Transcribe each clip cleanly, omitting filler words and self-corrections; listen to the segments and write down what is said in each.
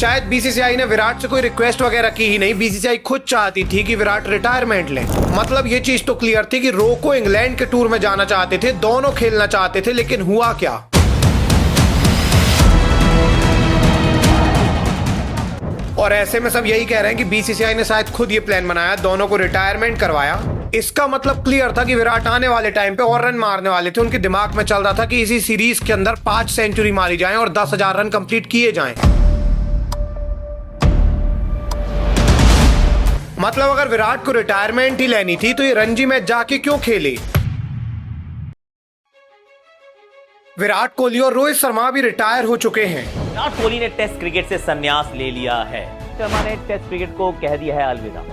शायद बीसीसीआई ने विराट से कोई रिक्वेस्ट वगैरह की ही नहीं, बीसीसीआई खुद चाहती थी कि विराट रिटायरमेंट लें। मतलब ये चीज तो क्लियर थी कि रोको इंग्लैंड के टूर में जाना चाहते थे, दोनों खेलना चाहते थे, लेकिन हुआ क्या? और ऐसे में सब यही कह रहे हैं कि बीसीसीआई ने शायद खुद ये प्लान बनाया, दोनों को रिटायरमेंट करवाया। इसका मतलब क्लियर था कि विराट आने वाले टाइम पे और रन मारने वाले थे। उनके दिमाग में चल रहा था कि इसी सीरीज के अंदर 5 सेंचुरी मारी जाएं और 10,000 रन कंप्लीट किए जाएं। मतलब अगर विराट को रिटायरमेंट ही लेनी थी तो ये रणजी मैच जाके क्यों खेले? विराट कोहली और रोहित शर्मा भी रिटायर हो चुके हैं। विराट कोहली ने टेस्ट क्रिकेट से संन्यास ले लिया है। शर्मा ने टेस्ट क्रिकेट को कह दिया है अलविदा।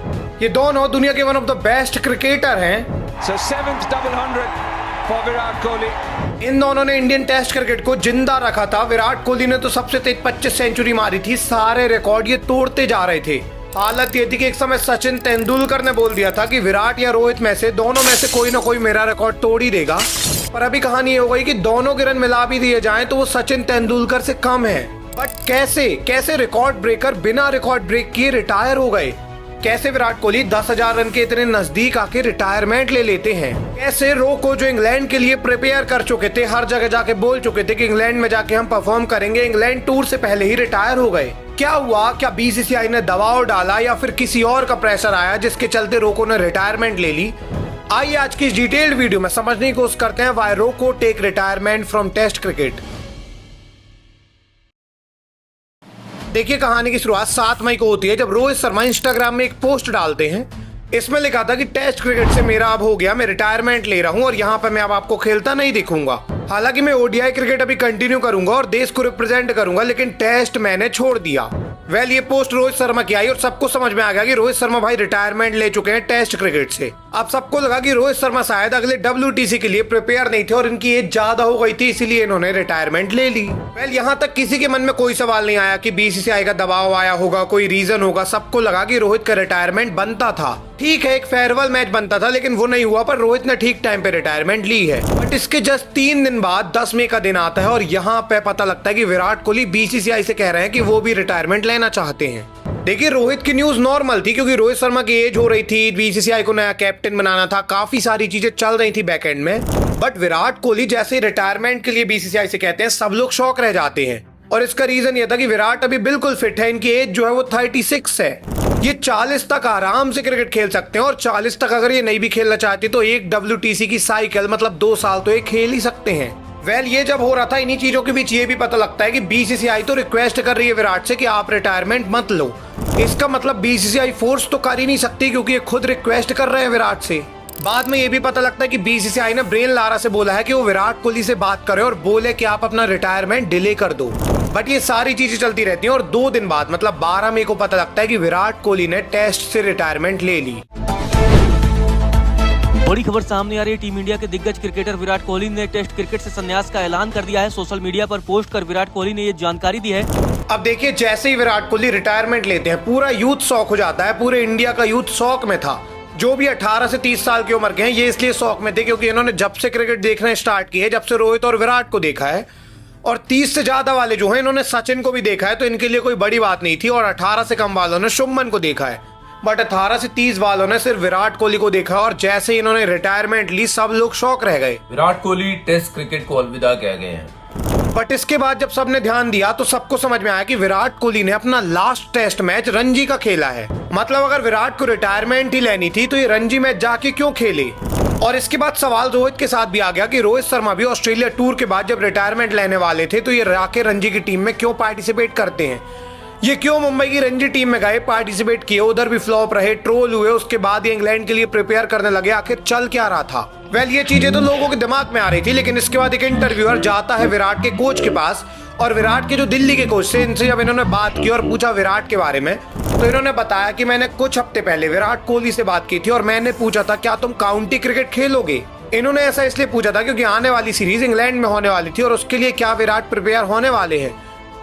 ये दोनों दुनिया के one of the best cricketer हैं। So 7th double 100 for Virat Kohli. इन दोनों ने इंडियन टेस्ट क्रिकेट को जिंदा रखा था। विराट कोहली ने तो सबसे तेज 25 सेंचुरी मारी थी, सारे रिकॉर्ड ये तोड़ते जा रहे थे। हालत ये थी कि एक समय सचिन तेंदुलकर ने बोल दिया था कि विराट या रोहित में से दोनों में से कोई ना कोई मेरा रिकॉर्ड तोड़ ही देगा। पर अभी कहानी ये हो गई कि दोनों के रन मिला भी दिए जाएं तो वो सचिन तेंदुलकर से कम है। बट कैसे रिकॉर्ड ब्रेकर बिना रिकॉर्ड ब्रेक किए रिटायर हो गए? कैसे विराट कोहली 10,000 रन के इतने नजदीक आके रिटायरमेंट ले लेते हैं? कैसे रोको जो इंग्लैंड के लिए प्रिपेयर कर चुके थे, हर जगह जाके बोल चुके थे कि इंग्लैंड में जाके हम परफॉर्म करेंगे, इंग्लैंड टूर से पहले ही रिटायर हो गए? क्या हुआ? क्या बीसीसीआई ने दबाव डाला या फिर किसी और का प्रेशर आया जिसके चलते रोको ने रिटायरमेंट ले ली? आइए आज की इस डिटेल्ड वीडियो में समझने की कोशिश करते हैं why RoKo take retirement from test cricket. देखिए कहानी की शुरुआत 7 मई को होती है जब रोहित शर्मा इंस्टाग्राम में एक पोस्ट डालते हैं। इसमें लिखा था कि टेस्ट क्रिकेट से मेरा अब हो गया, मैं रिटायरमेंट ले रहा हूं और यहाँ पर मैं अब आपको खेलता नहीं दिखूंगा। हालांकि मैं ओडीआई क्रिकेट अभी कंटिन्यू करूंगा और देश को रिप्रेजेंट करूंगा, लेकिन टेस्ट मैंने छोड़ दिया। वेल ये पोस्ट रोहित शर्मा की आई और सबको समझ में आ गया कि रोहित शर्मा भाई रिटायरमेंट ले चुके हैं टेस्ट क्रिकेट से। अब सबको लगा कि रोहित शर्मा शायद अगले WTC के लिए प्रिपेयर नहीं थे और इनकी एज ज्यादा हो गई थी, इसीलिए इन्होंने रिटायरमेंट ले ली। वेल यहाँ तक किसी के मन में कोई सवाल नहीं आया कि बीसीसीआई का दबाव आया होगा, कोई रीजन होगा। सबको लगा कि रोहित का रिटायरमेंट बनता था। ठीक है, एक फेयरवेल मैच बनता था, लेकिन वो नहीं हुआ। पर रोहित ने ठीक टाइम पे रिटायरमेंट ली है। बट इसके जस्ट 3 दिन बाद 10 मई का दिन आता है और यहाँ पे पता लगता है कि विराट कोहली बीसीसीआई से कह रहे हैं कि वो भी रिटायरमेंट लेना चाहते हैं। देखिए रोहित की न्यूज नॉर्मल थी क्योंकि रोहित शर्मा की एज हो रही थी, बीसीसीआई को नया कैप्टन बनाना था, काफी सारी चीजें चल रही थी बैकएंड में। बट विराट कोहली जैसे रिटायरमेंट के लिए बीसीसीआई से कहते हैं, सब लोग शॉक रह जाते हैं। और इसका रीजन ये था कि विराट अभी बिल्कुल फिट है, इनकी एज जो है वो 36 है। ये 40 तक आराम से क्रिकेट खेल सकते हैं और 40 तक अगर ये नहीं भी खेलना चाहते तो एक WTC की साइकिल मतलब 2 साल तो ये खेल ही सकते हैं। वेल ये जब हो रहा था, इन्हीं चीजों के बीच ये भी पता लगता है कि बीसीसीआई तो रिक्वेस्ट कर रही है विराट से कि आप रिटायरमेंट मत लो। इसका मतलब बीसीसीआई फोर्स तो कर ही नहीं सकती क्योंकि ये खुद रिक्वेस्ट कर रहे हैं विराट से। बाद में ये भी पता लगता है कि बीसीसीआई ने ब्रेन लारा से बोला है कि वो विराट कोहली से बात करे और बोले कि आप अपना रिटायरमेंट डिले कर दो। बट ये सारी चीजें चलती रहती हैं और 2 दिन बाद मतलब 12 मई को पता लगता है कि विराट कोहली ने टेस्ट से रिटायरमेंट ले ली। बड़ी खबर सामने आ रही है। टीम इंडिया के दिग्गज क्रिकेटर विराट कोहली ने टेस्ट क्रिकेट से संन्यास का ऐलान कर दिया है। सोशल मीडिया पर पोस्ट कर विराट कोहली ने ये जानकारी दी है। अब देखिए जैसे ही विराट कोहली रिटायरमेंट लेते हैं, पूरा यूथ शौक हो जाता है। पूरे इंडिया का यूथ शौक में था। जो भी 18 से 30 साल की उम्र के हैं, ये इसलिए शौक में थे क्योंकि इन्होंने जब से क्रिकेट देखना स्टार्ट किए, जब से रोहित और विराट को देखा है, और 30 से ज्यादा वाले जो हैं इन्होंने सचिन को भी देखा है, तो इनके लिए कोई बड़ी बात नहीं थी। और 18 से कम वालों ने शुभमन को देखा है, बट 18 से 30 वालों ने सिर्फ विराट कोहली को देखा। और जैसे ही इन्होंने रिटायरमेंट ली, सब लोग शौक रह गए। विराट कोहली टेस्ट क्रिकेट को अलविदा कह गए हैं। बट इसके बाद जब सबने ध्यान दिया तो सबको समझ में आया कि विराट कोहली ने अपना लास्ट टेस्ट मैच रणजी का खेला है। मतलब अगर विराट को रिटायरमेंट ही लेनी थी तो ये रणजी मैच जाके क्यों खेले? और इसके बाद सवाल रोहित के साथ भी आ गया कि रोहित शर्मा भी ऑस्ट्रेलिया टूर के बाद जब रिटायरमेंट लेने वाले थे तो ये जाके रणजी की टीम में क्यों पार्टिसिपेट करते हैं? ये क्यों मुंबई की रणजी टीम में गए, पार्टिसिपेट किए, उधर भी फ्लॉप रहे, ट्रोल हुए, उसके बाद ये इंग्लैंड के लिए प्रिपेयर करने लगे। आखिर चल क्या रहा था? वेल ये चीजें तो लोगों के दिमाग में आ रही थी, लेकिन इसके बाद एक इंटरव्यूअर जाता है विराट के कोच के पास और विराट के जो दिल्ली के कोच से, इनसे जब इन्होंने बात की और पूछा विराट के बारे में, तो इन्होंने बताया कि मैंने कुछ हफ्ते पहले विराट कोहली से बात की थी और मैंने पूछा था क्या तुम काउंटी क्रिकेट खेलोगे। इन्होंने ऐसा इसलिए पूछा था क्योंकि आने वाली सीरीज इंग्लैंड में होने वाली थी और उसके लिए क्या विराट प्रिपेयर होने वाले हैं।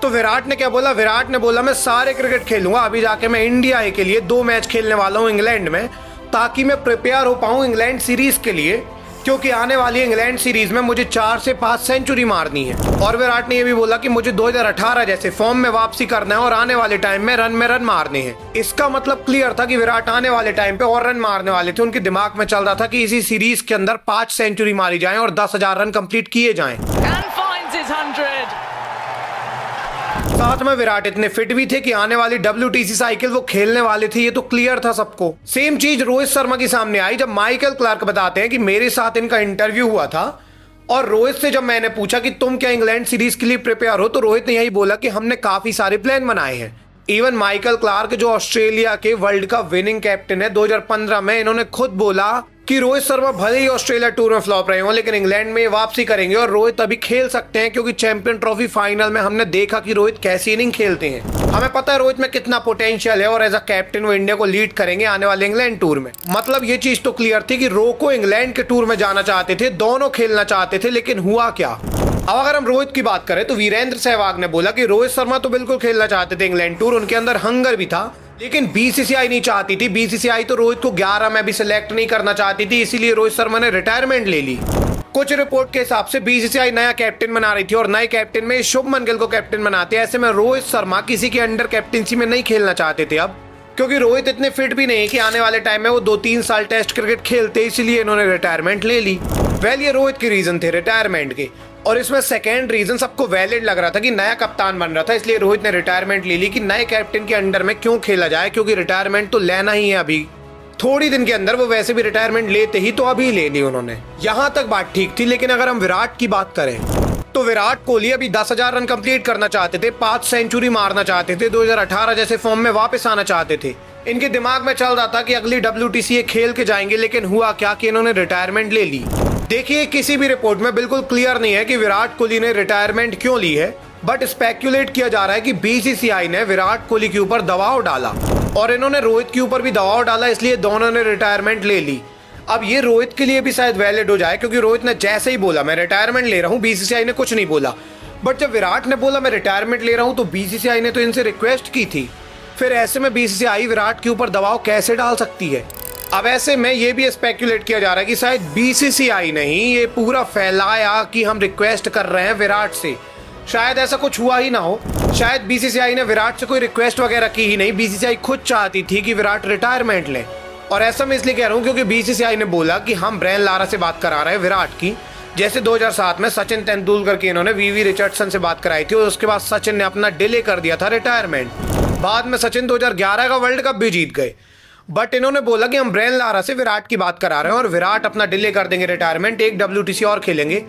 तो विराट ने क्या बोला? विराट ने बोला मैं सारे क्रिकेट खेलूंगा, अभी जाके मैं इंडिया ए के लिए 2 मैच खेलने वाला हूँ इंग्लैंड में, ताकि मैं प्रिपेयर हो पाऊँ इंग्लैंड सीरीज के लिए। क्योंकि आने वाली इंग्लैंड सीरीज में मुझे 4 से 5 सेंचुरी मारनी है। और विराट ने यह भी बोला कि मुझे 2018 जैसे फॉर्म में वापसी करना है और आने वाले टाइम में रन मारने हैं। इसका मतलब क्लियर था कि विराट आने वाले टाइम पे और रन मारने वाले थे। उनके दिमाग में चल रहा था कि इसी सीरीज के अंदर 5 सेंचुरी मारी जाए और 10,000 रन कंप्लीट किए जाएं। साथ में विराट इतने फिट भी थे कि आने वाली WTC साइकिल वो खेलने वाले थे, ये तो क्लियर था सबको। सेम चीज रोहित शर्मा के सामने आई जब माइकल क्लार्क बताते हैं कि मेरे साथ इनका इंटरव्यू हुआ था और रोहित से जब मैंने पूछा कि तुम क्या इंग्लैंड सीरीज के लिए प्रिपेयर हो, तो रोहित ने यही बोला कि हमने काफी सारे प्लान बनाए हैं। इवन माइकल क्लार्क जो ऑस्ट्रेलिया के वर्ल्ड का विनिंग कैप्टन है 2015 में, इन्होंने खुद बोला कि रोहित शर्मा भले ही ऑस्ट्रेलिया टूर में फ्लॉप रहे हो लेकिन इंग्लैंड में वापसी करेंगे और रोहित अभी खेल सकते हैं, क्योंकि चैंपियन ट्रॉफी फाइनल में हमने देखा कि रोहित कैसी इनिंग खेलते हैं। हमें पता है रोहित में कितना पोटेंशियल है और एज अ कैप्टन वो इंडिया को लीड करेंगे आने वाले इंग्लैंड टूर में। मतलब ये चीज तो क्लियर थी कि रोको इंग्लैंड के टूर में जाना चाहते थे, दोनों खेलना चाहते थे, लेकिन हुआ क्या। अब अगर हम रोहित की बात करें तो वीरेंद्र सहवाग ने बोला कि रोहित शर्मा तो बिल्कुल खेलना चाहते थे इंग्लैंड टूर, उनके अंदर हंगर भी था, लेकिन BCCI नहीं चाहती थी। BCCI तो रोहित को 11 में भी सिलेक्ट नहीं करना चाहती थी, इसीलिए रोहित शर्मा ने रिटायरमेंट ले ली। कुछ रिपोर्ट के हिसाब से BCCI नया कैप्टन बना रही थी और नए कैप्टन में शुभमन गिल को कैप्टन बनाते। ऐसे में रोहित शर्मा किसी के अंडर कैप्टनसी में नहीं खेलना चाहते थे अब, क्योंकि रोहित इतने फिट भी नहीं कि आने वाले टाइम में वो 2-3 साल टेस्ट क्रिकेट खेलते, इसीलिए इन्होंने रिटायरमेंट ले ली। वेल, ये रोहित के रीजन थे रिटायरमेंट के। और इसमें सेकेंड रीजन सबको वैलिड लग रहा था कि नया कप्तान बन रहा था, इसलिए रोहित ने रिटायरमेंट ले ली कि नए कैप्टन के अंडर में क्यों खेला जाए, क्योंकि रिटायरमेंट तो लेना ही है अभी थोड़ी दिन के अंदर। वो वैसे भी रिटायरमेंट लेते ही तो अभी ले ली उन्होंने। यहां तक बात ठीक थी, लेकिन अगर हम विराट की बात करें तो विराट कोहली अभी 10,000 रन कंप्लीट करना चाहते थे, 5 सेंचुरी मारना चाहते थे, 2018 जैसे फॉर्म में वापस आना चाहते थे। इनके दिमाग में चल रहा था कि अगली WTC ये खेल के जाएंगे, लेकिन हुआ क्या कि इन्होंने रिटायरमेंट ले ली। देखिए, किसी भी रिपोर्ट में बिल्कुल क्लियर नहीं है कि विराट कोहली ने रिटायरमेंट क्यों ली है, बट स्पेक्यूलेट किया जा रहा है कि BCCI ने विराट कोहली के ऊपर दबाव डाला और इन्होंने रोहित के ऊपर भी दबाव डाला, इसलिए दोनों ने रिटायरमेंट ले ली। अब ये रोहित के लिए भी शायद वैलिड हो जाए, क्योंकि रोहित ने जैसे ही बोला मैं रिटायरमेंट ले रहा हूँ, BCCI ने कुछ नहीं बोला। बट जब विराट ने बोला मैं रिटायरमेंट ले रहा हूँ, तो BCCI ने तो इनसे रिक्वेस्ट की थी। फिर ऐसे में BCCI विराट के ऊपर दबाव कैसे डाल सकती है। अब ऐसे में ये भी स्पेक्यूलेट किया जा रहा है कि शायद BCCI ने ही ये पूरा फैलाया कि हम रिक्वेस्ट कर रहे हैं विराट से। शायद ऐसा कुछ हुआ ही ना हो, शायद BCCI ने विराट से कोई रिक्वेस्ट वगैरह की ही नहीं। BCCI खुद चाहती थी कि विराट रिटायरमेंट ले। और ऐसा मैं इसलिए कह रहा हूँ क्योंकि BCCI ने बोला कि हम ब्रायन लारा से बात करा रहे हैं विराट की, जैसे 2007 में सचिन तेंदुलकर की इन्होंने VV रिचर्डसन से बात कराई थी और उसके बाद सचिन ने अपना डिले कर दिया था रिटायरमेंट। बाद में सचिन 2011 का वर्ल्ड कप भी जीत गए, बट इन्होंने बोला कि हम ब्रायन लारा से विराट की बात करा रहे हैं और विराट अपना डिले कर देंगे रिटायरमेंट, एक WTC और खेलेंगे।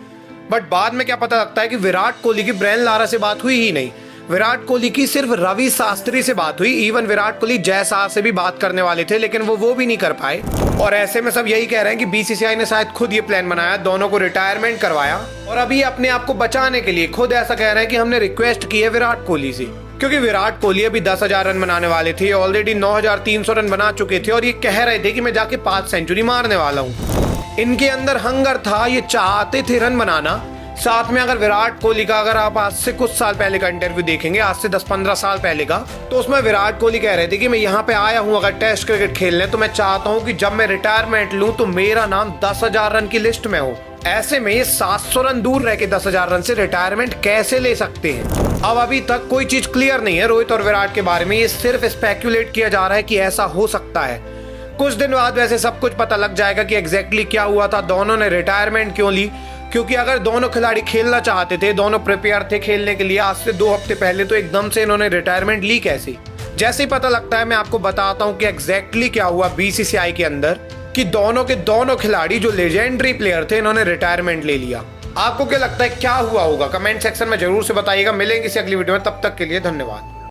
बट बाद में क्या पता लगता है कि विराट कोहली की ब्रायन लारा से बात हुई ही नहीं। विराट कोहली की सिर्फ रवि शास्त्री से बात हुई। इवन विराट कोहली जय शाह से भी बात करने वाले थे, लेकिन वो भी नहीं कर पाए। और ऐसे में सब यही कह रहे हैं कि BCCI ने शायद खुद ये प्लान बनाया, दोनों को रिटायरमेंट करवाया और अभी अपने आप को बचाने के लिए खुद ऐसा कह रहे हैं कि हमने रिक्वेस्ट की है विराट कोहली से, क्योंकि विराट कोहली अभी 10,000 रन बनाने वाले थे, ऑलरेडी 9,300 रन बना चुके थे और ये कह रहे थे कि मैं जाके 5 सेंचुरी मारने वाला हूँ। इनके अंदर हंगर था, ये चाहते थे रन बनाना। साथ में अगर विराट कोहली का अगर आप आज से कुछ साल पहले का इंटरव्यू देखेंगे, आज से 10-15 साल पहले का, तो उसमें विराट कोहली कह रहे थे कि मैं यहाँ पे आया हूँ अगर टेस्ट क्रिकेट खेलने, तो मैं चाहता हूँ कि जब मैं रिटायरमेंट लूँ तो मेरा नाम 10,000 रन की लिस्ट में हो। ऐसे में ये 700 रन दूर रह के 10,000 रन से रिटायरमेंट कैसे ले सकते हैं। अब अभी तक कोई चीज क्लियर नहीं है रोहित और विराट के बारे में, ये सिर्फ स्पेक्यूलेट किया जा रहा है कि ऐसा हो सकता है। कुछ दिन बाद वैसे सब कुछ पता लग जाएगा कि एग्जैक्टली क्या हुआ था, दोनों ने रिटायरमेंट क्यों ली। क्योंकि अगर दोनों खिलाड़ी खेलना चाहते थे, दोनों प्रिपेयर थे खेलने के लिए आज से 2 हफ्ते पहले, तो एकदम से इन्होंने रिटायरमेंट ली कैसे। जैसे ही पता लगता है मैं आपको बताता हूँ कि एग्जैक्टली क्या हुआ BCCI के अंदर, कि दोनों के दोनों खिलाड़ी जो लेजेंडरी प्लेयर थे इन्होंने रिटायरमेंट ले लिया। आपको क्या लगता है क्या हुआ होगा, कमेंट सेक्शन में जरूर से बताइएगा। मिलेंगे इसी अगली वीडियो में, तब तक के लिए धन्यवाद।